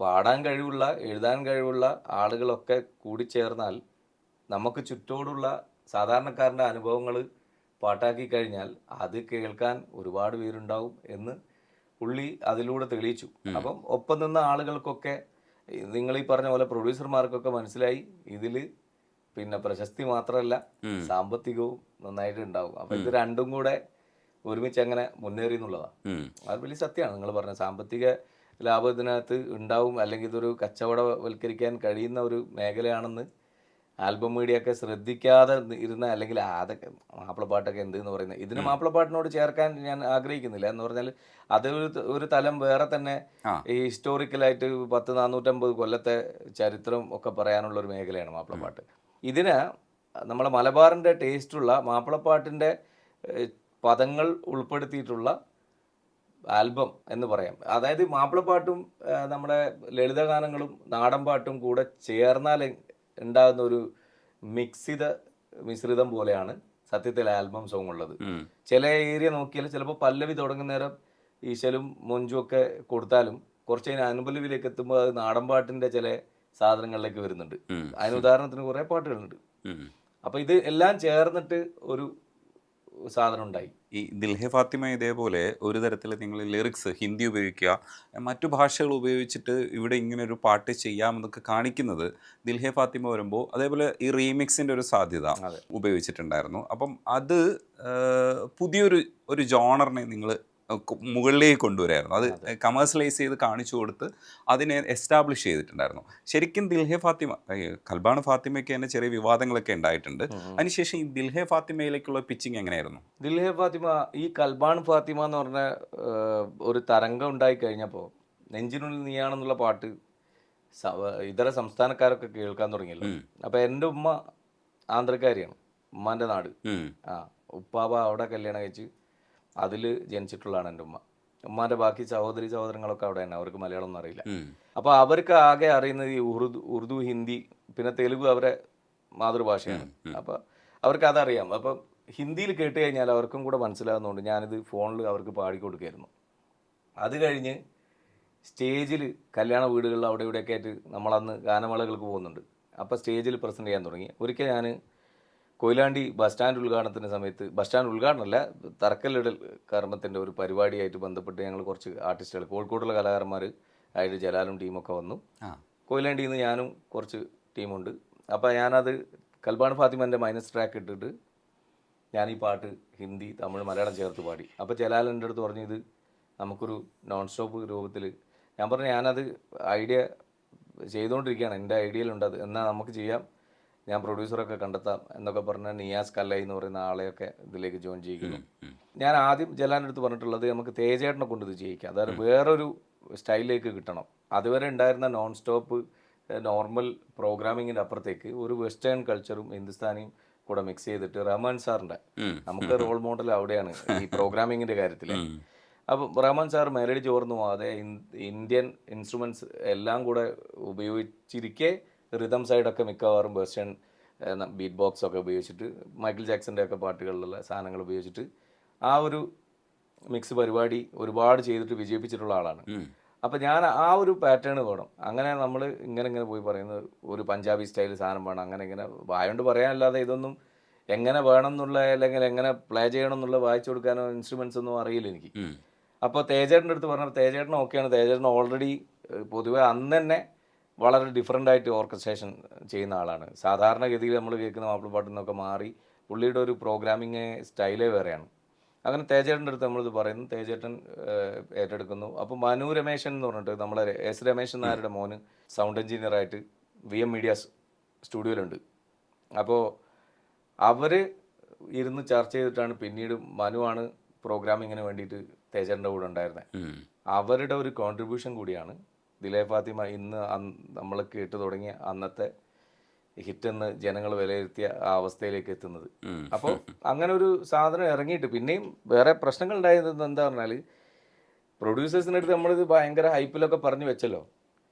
പാടാൻ കഴിവുള്ള എഴുതാൻ കഴിവുള്ള ആളുകളൊക്കെ കൂടിച്ചേർന്നാൽ നമുക്ക് ചുറ്റോടുള്ള സാധാരണക്കാരൻ്റെ അനുഭവങ്ങൾ പാട്ടാക്കി കഴിഞ്ഞാൽ അത് കേൾക്കാൻ ഒരുപാട് പേരുണ്ടാവും എന്ന് പുള്ളി അതിലൂടെ തെളിയിച്ചു. അപ്പം ഒപ്പം നിന്ന ആളുകൾക്കൊക്കെ നിങ്ങൾ ഈ പറഞ്ഞ പോലെ പ്രൊഡ്യൂസർമാർക്കൊക്കെ മനസ്സിലായി ഇതിൽ പിന്നെ പ്രശസ്തി മാത്രമല്ല സാമ്പത്തികവും നന്നായിട്ട് ഉണ്ടാവും. അപ്പം ഇത് രണ്ടും കൂടെ ഒരുമിച്ച് അങ്ങനെ മുന്നേറി എന്നുള്ളതാണ്. അത് വലിയ സത്യമാണ് നിങ്ങൾ പറഞ്ഞ സാമ്പത്തിക ലാഭം ഇതിനകത്ത് ഉണ്ടാവും, അല്ലെങ്കിൽ ഇതൊരു കച്ചവടവൽക്കരിക്കാൻ കഴിയുന്ന ഒരു മേഖലയാണെന്ന് ആൽബം മീഡിയ ഒക്കെ ശ്രദ്ധിക്കാതെ ഇരുന്ന, അല്ലെങ്കിൽ അതൊക്കെ മാപ്പിളപ്പാട്ടൊക്കെ എന്ത് എന്ന് പറയുന്നത്, ഇതിന് മാപ്പിളപ്പാട്ടിനോട് ചേർക്കാൻ ഞാൻ ആഗ്രഹിക്കുന്നില്ല. എന്ന് പറഞ്ഞാൽ അത് ഒരു തലം വേറെ തന്നെ. ഈ ഹിസ്റ്റോറിക്കലായിട്ട് 1000-450 കൊല്ലത്തെ ചരിത്രം ഒക്കെ പറയാനുള്ള ഒരു മേഖലയാണ് മാപ്പിളപ്പാട്ട്. ഇതിന് നമ്മളെ മലബാറിൻ്റെ ടേസ്റ്റുള്ള മാപ്പിളപ്പാട്ടിൻ്റെ പദങ്ങൾ ഉൾപ്പെടുത്തിയിട്ടുള്ള ആൽബം എന്ന് പറയാം. അതായത് മാപ്പിളപ്പാട്ടും നമ്മുടെ ലളിതഗാനങ്ങളും നാടൻ പാട്ടും കൂടെ ചേർന്നാൽ ഉണ്ടാകുന്ന ഒരു മിശ്രിതം പോലെയാണ് സത്യത്തിൽ ആൽബം സോങ് ഉള്ളത്. ചില ഏരിയ നോക്കിയാൽ ചിലപ്പോൾ പല്ലവി തുടങ്ങുന്നേരം ഈശലും മൊഞ്ചും ഒക്കെ കൊടുത്താലും കുറച്ച് കഴിഞ്ഞ് അനുപല്ലവിയിലേക്ക് എത്തുമ്പോൾ അത് നാടൻ പാട്ടിൻ്റെ ചില സാധനങ്ങളിലേക്ക് വരുന്നുണ്ട്. അതിന് ഉദാഹരണത്തിന് കുറേ പാട്ടുകളുണ്ട്. അപ്പോൾ ഇത് എല്ലാം ചേർന്നിട്ട് ഒരു സാധനം ഉണ്ടായി. ഈ ദിൽഹെ ഫാത്തിമ ഇതേപോലെ ഒരു തരത്തിൽ നിങ്ങൾ ലിറിക്സ് ഹിന്ദി ഉപയോഗിക്കുക, മറ്റു ഭാഷകൾ ഉപയോഗിച്ചിട്ട് ഇവിടെ ഇങ്ങനെ ഒരു പാട്ട് ചെയ്യാമെന്നൊക്കെ കാണിക്കുന്നത് ദിൽഹെ ഫാത്തിമ വരുമ്പോൾ അതേപോലെ ഈ റീമിക്സിൻ്റെ ഒരു സാധ്യത ഉപയോഗിച്ചിട്ടുണ്ടായിരുന്നു. അപ്പം അത് പുതിയൊരു ജോണറിനെ നിങ്ങൾ മുകളിലേക്ക് കൊണ്ടുവരായിരുന്നു. അത് കമേഴ്സ്യലൈസ് ചെയ്ത് കാണിച്ചു കൊടുത്ത് അതിനെ എസ്റ്റാബ്ലിഷ് ചെയ്തിട്ടുണ്ടായിരുന്നു. ശരിക്കും ദിൽഹെ ഫാത്തിമ, കൽബാണ് ഫാത്തിമയ്ക്ക് തന്നെ ചെറിയ വിവാദങ്ങളൊക്കെ ഉണ്ടായിട്ടുണ്ട്. അതിനുശേഷം ഈ ദിൽഹെ ഫാത്തിമയിലേക്കുള്ള പിച്ചിങ് എങ്ങനെയായിരുന്നു? ദിൽഹെ ഫാത്തിമ, ഈ കൽബാൺ ഫാത്തിമ എന്ന് പറഞ്ഞ ഒരു തരംഗം ഉണ്ടായി കഴിഞ്ഞപ്പോൾ നെഞ്ചിനുള്ളിൽ നീയാണെന്നുള്ള പാട്ട് ഇതര സംസ്ഥാനക്കാരൊക്കെ കേൾക്കാൻ തുടങ്ങിയല്ലോ. അപ്പം എൻ്റെ ഉമ്മ ആന്ധ്രക്കാരിയാണ്, ഉമ്മാൻ്റെ നാട്. ഉപ്പാവ അവിടെ കല്യാണം കഴിച്ച് അതിൽ ജനിച്ചിട്ടുള്ളതാണ് എൻ്റെ ഉമ്മ. ഉമ്മാൻ്റെ ബാക്കി സഹോദരങ്ങളൊക്കെ അവിടെ തന്നെ, അവർക്ക് മലയാളം ഒന്നും അറിയില്ല. അപ്പോൾ അവർക്ക് ആകെ അറിയുന്നത് ഈ ഉറുദു, ഹിന്ദി, പിന്നെ തെലുഗു അവരെ മാതൃഭാഷയാണ്. അപ്പോൾ അവർക്ക് അതറിയാം. അപ്പം ഹിന്ദിയിൽ കേട്ട് കഴിഞ്ഞാൽ അവർക്കും കൂടെ മനസ്സിലാകുന്നതുകൊണ്ട് ഞാനിത് ഫോണിൽ അവർക്ക് പാടിക്കൊടുക്കായിരുന്നു. അത് കഴിഞ്ഞ് സ്റ്റേജിൽ കല്യാണ വീടുകളിൽ അവിടെ ഇവിടെയൊക്കെ ആയിട്ട് നമ്മളന്ന് ഗാനമേളകൾക്ക് പോകുന്നുണ്ട്. അപ്പോൾ സ്റ്റേജിൽ പ്രസൻറ്റ് ചെയ്യാൻ തുടങ്ങി. ഒരിക്കൽ ഞാൻ കൊയിലാണ്ടി ബസ് സ്റ്റാൻഡ് ഉദ്ഘാടനത്തിൻ്റെ സമയത്ത്, ബസ് സ്റ്റാൻഡ് ഉദ്ഘാടനമല്ല, തറക്കല്ലിടൽ കർമ്മത്തിൻ്റെ ഒരു പരിപാടിയായിട്ട് ബന്ധപ്പെട്ട് ഞങ്ങൾ കുറച്ച് ആർട്ടിസ്റ്റുകൾ, കോഴിക്കോടുള്ള കലാകാരന്മാർ ആയിട്ട് ജലാലും ടീമൊക്കെ വന്നു. കൊയിലാണ്ടിയിൽ നിന്ന് ഞാനും കുറച്ച് ടീമുണ്ട്. അപ്പോൾ ഞാനത് കൽബാൺ ഫാത്തിമൻ്റെ മൈനസ് ട്രാക്ക് ഇട്ടിട്ട് ഞാൻ ഈ പാട്ട് ഹിന്ദി, തമിഴ്, മലയാളം ചേർത്ത് പാടി. അപ്പോൾ ജലാൽ എൻ്റെ അടുത്ത് പറഞ്ഞു ഇത് നമുക്കൊരു നോൺ സ്റ്റോപ്പ് രൂപത്തിൽ. ഞാൻ പറഞ്ഞു ഞാനത് ഐഡിയ ചെയ്തുകൊണ്ടിരിക്കുകയാണ്, എൻ്റെ ഐഡിയയിലുണ്ടത്, എന്നാൽ നമുക്ക് ചെയ്യാം, ഞാൻ പ്രൊഡ്യൂസറൊക്കെ കണ്ടെത്താം എന്നൊക്കെ പറഞ്ഞാൽ നിയാസ് കല്ലൈ എന്ന് പറയുന്ന ആളെയൊക്കെ ഇതിലേക്ക് ജോയിൻ ചെയ്യിക്കുന്നു. ഞാൻ ആദ്യം ജലാൻ്റെ അടുത്ത് പറഞ്ഞിട്ടുള്ളത് നമുക്ക് തേജേട്ടനെ കൊണ്ട് ഇത് ചെയ്യിക്കാം, അതായത് വേറൊരു സ്റ്റൈലിലേക്ക് കിട്ടണം. അതുവരെ ഉണ്ടായിരുന്ന നോൺ സ്റ്റോപ്പ് നോർമൽ പ്രോഗ്രാമിങ്ങിൻ്റെ അപ്പുറത്തേക്ക് ഒരു വെസ്റ്റേൺ കൾച്ചറും ഹിന്ദുസ്ഥാനിയും കൂടെ മിക്സ് ചെയ്തിട്ട് റഹ്മാൻ സാറിൻ്റെ, നമുക്ക് റോൾ മോഡൽ അവിടെയാണ് ഈ പ്രോഗ്രാമിങ്ങിൻ്റെ കാര്യത്തിൽ. അപ്പം റഹ്മാൻ സാർ മെലഡി ചോർന്നു പോകാതെ ഇന്ത്യൻ ഇൻസ്ട്രുമെൻറ്റ്സ് എല്ലാം കൂടെ ഉപയോഗിച്ചിരിക്കെ റിതം സൈഡൊക്കെ മിക്കവാറും വെസ്റ്റേൺ ബീറ്റ് ബോക്സ് ഒക്കെ ഉപയോഗിച്ചിട്ട് മൈക്കിൾ ജാക്സൻ്റെ ഒക്കെ പാട്ടുകളിലുള്ള സാധനങ്ങൾ ഉപയോഗിച്ചിട്ട് ആ ഒരു മിക്സ് പരിപാടി ഒരുപാട് ചെയ്തിട്ട് വിജയിപ്പിച്ചിട്ടുള്ള ആളാണ്. അപ്പം ഞാൻ ആ ഒരു പാറ്റേൺ വേണം. അങ്ങനെ നമ്മൾ ഇങ്ങനെ പോയി പറയുന്നത് ഒരു പഞ്ചാബി സ്റ്റൈൽ സാധനം വേണം, അങ്ങനെ ഇങ്ങനെ വായോണ്ട് പറയാനല്ലാതെ ഇതൊന്നും എങ്ങനെ വേണം എന്നുള്ള, അല്ലെങ്കിൽ എങ്ങനെ പ്ലേ ചെയ്യണം എന്നുള്ള വായിച്ചു കൊടുക്കാനോ ഇൻസ്ട്രുമെൻറ്റ്സ് ഒന്നും അറിയില്ല എനിക്ക്. അപ്പോൾ തേജേട്ടൻ്റെ അടുത്ത് പറഞ്ഞാൽ തേജേട്ടൻ ഓക്കെയാണ്. തേജേട്ടൻ ഓൾറെഡി പൊതുവെ അന്ന് തന്നെ വളരെ ഡിഫറെൻ്റ് ആയിട്ട് ഓർക്കസ്ട്രേഷൻ ചെയ്യുന്ന ആളാണ്. സാധാരണഗതിയിൽ നമ്മൾ കേൾക്കുന്ന മാപ്പിളപ്പാട്ടിൽ നിന്നൊക്കെ മാറി പുള്ളിയുടെ ഒരു പ്രോഗ്രാമിങ് സ്റ്റൈലേ വേറെയാണ്. അങ്ങനെ തേജേട്ടൻ്റെ അടുത്ത് നമ്മളിത് പറയുന്നു, തേജേട്ടൻ ഏറ്റെടുക്കുന്നു. അപ്പോൾ മനു രമേശൻ എന്ന് പറഞ്ഞിട്ട് നമ്മളെ എസ് രമേശൻ നായരുടെ മോന് സൗണ്ട് എഞ്ചിനീയറായിട്ട് VM മീഡിയാസ് സ്റ്റുഡിയോയിലുണ്ട്. അപ്പോൾ അവർ ഇരുന്ന് ചർച്ച ചെയ്തിട്ടാണ് പിന്നീട് മനുവാണ് പ്രോഗ്രാമിങ്ങിന് വേണ്ടിയിട്ട് തേജേട്ടൻ്റെ കൂടെ ഉണ്ടായിരുന്നത്. അവരുടെ ഒരു കോൺട്രിബ്യൂഷൻ കൂടിയാണ് ദിൽഹെ ഫാത്തിമ ഇന്ന് നമ്മൾ കേട്ട് തുടങ്ങിയ അന്നത്തെ ഹിറ്റെന്ന് ജനങ്ങൾ വിലയിരുത്തിയ ആ അവസ്ഥയിലേക്ക് എത്തുന്നത്. അപ്പോൾ അങ്ങനെ ഒരു സാധനം ഇറങ്ങിയിട്ട് പിന്നെയും വേറെ പ്രശ്നങ്ങൾ ഉണ്ടായത് എന്താ പറഞ്ഞാൽ, പ്രൊഡ്യൂസേഴ്സിൻ്റെ അടുത്ത് നമ്മളിത് ഭയങ്കര ഹൈപ്പിലൊക്കെ പറഞ്ഞു വെച്ചല്ലോ,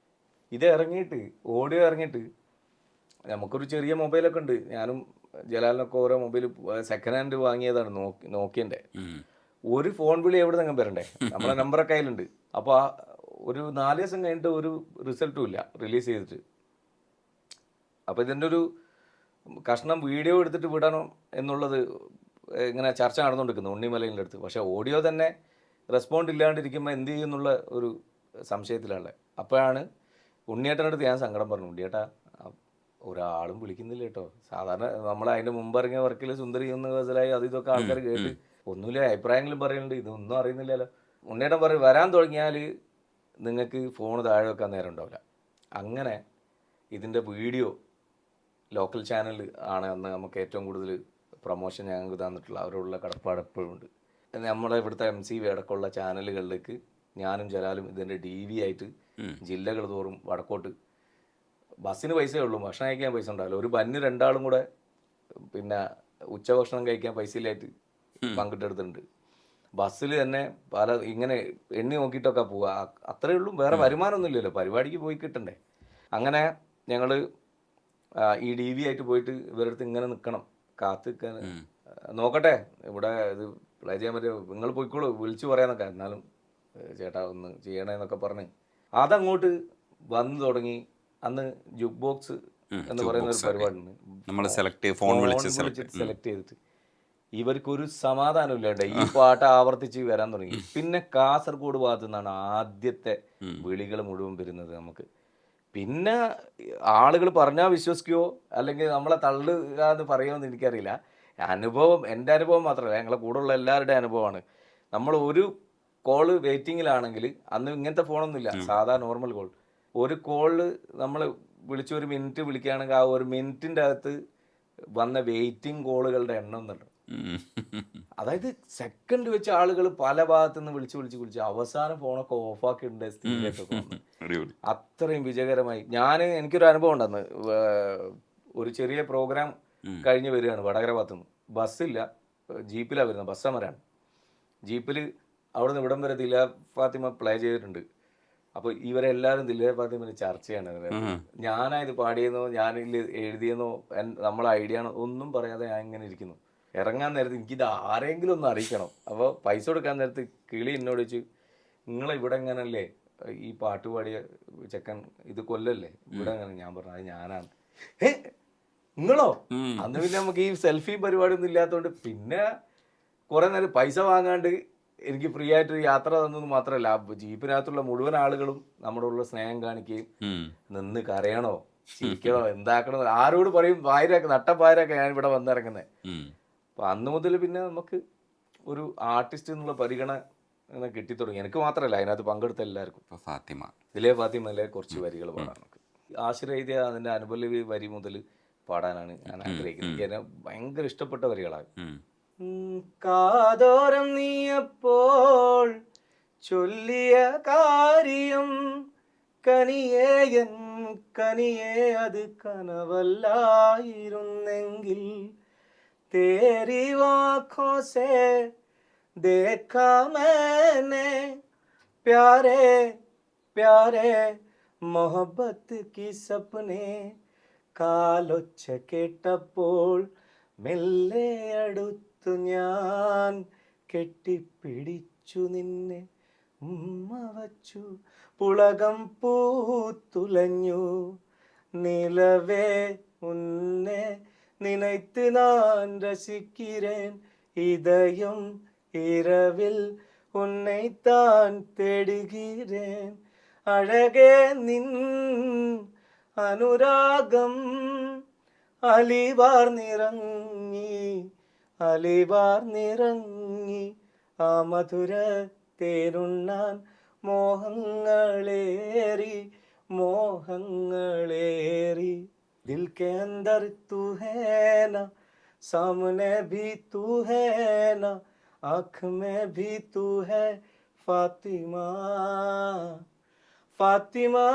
ഇത് ഇറങ്ങിയിട്ട് ഓഡിയോ ഇറങ്ങിയിട്ട് നമുക്കൊരു ചെറിയ മൊബൈലൊക്കെ ഉണ്ട്. ഞാനും ജലാലിനൊക്കെ ഓരോ മൊബൈൽ സെക്കൻഡ് ഹാൻഡ് വാങ്ങിയതാണ്, നോക്കിയൻ്റെ. ഒരു ഫോൺ വിളി എവിടെ നിന്നും വരണ്ടേ, നമ്മളെ നമ്പറൊക്കെ അതിലുണ്ട്. അപ്പോൾ ഒരു 4 ദിവസം കഴിഞ്ഞിട്ട് ഒരു റിസൾട്ടും ഇല്ല റിലീസ് ചെയ്തിട്ട്. അപ്പോൾ ഇതിൻ്റെ ഒരു കഷ്ണം വീഡിയോ എടുത്തിട്ട് വിടണം എന്നുള്ളത് ഇങ്ങനെ ചർച്ച നടന്നുകൊണ്ടിരിക്കുന്നു ഉണ്ണിമലയിൻ്റെ അടുത്ത്. പക്ഷേ ഓഡിയോ തന്നെ റെസ്പോണ്ട് ഇല്ലാണ്ടിരിക്കുമ്പോൾ എന്ത് ചെയ്യുന്നുള്ള ഒരു സംശയത്തിലാണുള്ളത്. അപ്പോഴാണ് ഉണ്ണിയേട്ടൻ്റെ അടുത്ത് ഞാൻ സങ്കടം പറഞ്ഞു, ഉണ്ണിയേട്ടാ ഒരാളും വിളിക്കുന്നില്ല കേട്ടോ. സാധാരണ നമ്മൾ അതിൻ്റെ മുമ്പ് ഇറങ്ങിയ വർക്കിൽ സുന്ദരി ഒന്ന് ഗസലായി അത് ഇതൊക്കെ ആൾക്കാർ കേട്ട് ഒന്നുമില്ല അഭിപ്രായങ്ങളും പറയുന്നുണ്ട്, ഇതൊന്നും അറിയുന്നില്ലല്ലോ. ഉണ്ണിയേട്ടൻ പറയും വരാൻ തുടങ്ങിയാൽ നിങ്ങൾക്ക് ഫോൺ താഴെ വെക്കാൻ നേരം ഉണ്ടാവില്ല. അങ്ങനെ ഇതിൻ്റെ വീഡിയോ ലോക്കൽ ചാനൽ ആണ് അന്ന് നമുക്ക് ഏറ്റവും കൂടുതൽ പ്രൊമോഷൻ ഞങ്ങൾക്ക് തന്നിട്ടുള്ള അവരോടുള്ള കടപ്പാട് എപ്പോഴും ഉണ്ട്. നമ്മുടെ ഇവിടുത്തെ MCV അടക്കമുള്ള ചാനലുകളിലേക്ക് ഞാനും ജലാലും ഇതിൻ്റെ DV ആയിട്ട് ജില്ലകൾ തോറും വടക്കോട്ട് ബസ്സിന് പൈസയേ ഉള്ളൂ, ഭക്ഷണം കഴിക്കാൻ പൈസ ഉണ്ടാവില്ല. ഒരു ബന്ന് 2 ആളും കൂടെ പിന്നെ ഉച്ചഭക്ഷണം കഴിക്കാൻ പൈസ ഇല്ലായിട്ട് പങ്കിട്ടെടുത്തിട്ടുണ്ട്. ബസ്സിൽ തന്നെ പല ഇങ്ങനെ എണ്ണി നോക്കിയിട്ടൊക്കെ പോവുക, അത്രയേ ഉള്ളൂ. വേറെ വരുമാനമൊന്നും ഇല്ലല്ലോ, പരിപാടിക്ക് പോയി കിട്ടണ്ടേ. അങ്ങനെ ഞങ്ങൾ ഈ DV ആയിട്ട് പോയിട്ട് ഇവരുടെ അടുത്ത് ഇങ്ങനെ നിൽക്കണം, കാത്ത് നിൽക്കാൻ. നോക്കട്ടെ ഇവിടെ ഇത് പ്ലേ ചെയ്യാൻ പറ്റുമോ, നിങ്ങൾ പോയിക്കോളൂ വിളിച്ചു പറയാന്നൊക്കെ. എന്നാലും ചേട്ടാ ഒന്ന് ചെയ്യണേന്നൊക്കെ പറഞ്ഞ് അതങ്ങോട്ട് വന്നു തുടങ്ങി. അന്ന് ജുക്ക് ബോക്സ് എന്ന് പറയുന്ന ഒരു പരിപാടി ഉണ്ട്, നമ്മൾ ഫോൺ വിളിച്ച് സെലക്ട് ചെയ്തിട്ട് ഇവർക്കൊരു സമാധാനം ഇല്ലാണ്ട് ഈ പാട്ട് ആവർത്തിച്ച് വരാൻ തുടങ്ങി. പിന്നെ കാസർഗോഡ് ഭാഗത്തു നിന്നാണ് ആദ്യത്തെ വിളികൾ മുഴുവൻ വരുന്നത് നമുക്ക്. പിന്നെ ആളുകൾ പറഞ്ഞാൽ വിശ്വസിക്കുമോ അല്ലെങ്കിൽ നമ്മളെ തള്ളുക എന്ന് പറയുമോ എനിക്കറിയില്ല. അനുഭവം എൻ്റെ അനുഭവം മാത്രമല്ല, ഞങ്ങളെ കൂടെയുള്ള എല്ലാവരുടെയും അനുഭവമാണ്. നമ്മൾ ഒരു കോള് വെയിറ്റിങ്ങിലാണെങ്കിൽ, അന്ന് ഇങ്ങനത്തെ ഫോണൊന്നുമില്ല, സാധാ നോർമൽ കോൾ. ഒരു കോളിൽ നമ്മൾ വിളിച്ച് 1 മിനിറ്റ് വിളിക്കുകയാണെങ്കിൽ ആ 1 മിനിറ്റിൻ്റെ അകത്ത് വന്ന വെയിറ്റിംഗ് കോളുകളുടെ എണ്ണം എന്നുണ്ട്. അതായത് സെക്കൻഡ് വെച്ച് ആളുകൾ പല ഭാഗത്തു നിന്ന് വിളിച്ച് അവസാനം ഫോണൊക്കെ ഓഫാക്കിയിട്ടുണ്ട് സ്ഥിതിയിലേക്കൊക്കെ വന്നു. അത്രയും വിജയകരമായി. എനിക്കൊരു അനുഭവം ഉണ്ടെന്ന്. ഒരു ചെറിയ പ്രോഗ്രാം കഴിഞ്ഞ് വരികയാണ് വടകര ഭാഗത്തുനിന്ന്. ബസ്സില്ല, ജീപ്പിലാണ് വരുന്നത്, ബസ് സമരമാണ്. ജീപ്പിൽ അവിടെ നിന്ന് ഇവിടം വരെ ദിൽഹ ഫാത്തിമ പ്ലേ ചെയ്തിട്ടുണ്ട്. അപ്പോൾ ഇവരെല്ലാവരും ദിൽഹ ഫാത്തിമയിൽ ചർച്ചയാണ്. ഞാനായത് പാടിയെന്നോ ഞാനിൽ എഴുതിയെന്നോ നമ്മളെ ഐഡിയ ആണോ ഒന്നും പറയാതെ ഞാൻ ഇങ്ങനെ ഇരിക്കുന്നു. ഇറങ്ങാൻ നേരത്ത് എനിക്കിത് ആരെങ്കിലും ഒന്ന് അറിയിക്കണം. അപ്പോൾ പൈസ കൊടുക്കാൻ നേരത്ത് കിളി എന്നോട് ചോദിച്ചു, നിങ്ങളെ ഇവിടെ എങ്ങനല്ലേ ഈ പാട്ട് പാടിയ ചെക്കൻ ഇത് കൊല്ലല്ലേ ഇവിടെ എങ്ങനെ? ഞാൻ പറഞ്ഞു അത് ഞാനാണ്. നിങ്ങളോ? അന്ന് പിന്നെ നമുക്ക് ഈ സെൽഫി പരിപാടി ഒന്നും ഇല്ലാത്തതുകൊണ്ട് പിന്നെ കുറെ നേരം പൈസ വാങ്ങാണ്ട് എനിക്ക് ഫ്രീ ആയിട്ട് യാത്ര തന്നത് മാത്രമല്ല, ജീപ്പിനകത്തുള്ള മുഴുവൻ ആളുകളും നമ്മുടെ ഉള്ള സ്നേഹം കാണിക്കുകയും നിന്ന് കരയണോ ചിരിക്കണോ എന്താക്കണോ ആരോട് പറയും വായരൊക്കെ നട്ടപ്പായരൊക്കെ ഞാൻ ഇവിടെ വന്നിറങ്ങുന്നത്. അപ്പൊ അന്ന് മുതൽ പിന്നെ നമുക്ക് ഒരു ആർട്ടിസ്റ്റ് എന്നുള്ള പരിഗണന കിട്ടിത്തുടങ്ങി. എനിക്ക് മാത്രമല്ല, അതിനകത്ത് പങ്കെടുത്ത എല്ലാവർക്കും. ദിൽഹ ഫാത്തിമയിലെ കുറച്ച് വരികൾ പാടാൻ നമുക്ക് ആശ്രയിച്ച അതിൻ്റെ അനുപല്ലവി വരി മുതൽ പാടാനാണ് ഞാൻ ആഗ്രഹിക്കുന്നത്. എനിക്ക് ഭയങ്കര ഇഷ്ടപ്പെട്ട വരികളാണ്. കാതോരം നീയപ്പോൾ ചൊല്ലിയ കാര്യം കനിയേ അത് കനവല്ലായിരുന്നെങ്കിൽ तेरी आँखों से देखा मैंने प्यारे प्यारे मोहब्बत की सपने കാലൊച്ച കേട്ടപ്പോൾ മെല്ലെ അടുത്തു ഞാൻ കെട്ടിപ്പിടിച്ചു നിന്നെ ഉമ്മ വച്ചു പുളകം പൂത്തുലഞ്ഞു നിലവേ ഉന്നെ நினைத்து நான் ரசிக்கிறேன் இதயம் இரவில் உன்னைத்தான் தேடுகிறேன் அழகே நின் അനുരാഗം അലിവാർന്നിറങ്ങി ആ മധുര തേരുണ്ണാൻ മോഹങ്ങളേറി दिल के अंदर तू है ना, सामने भी तू है ना, आँख में भी तू है फातिमा फातिमा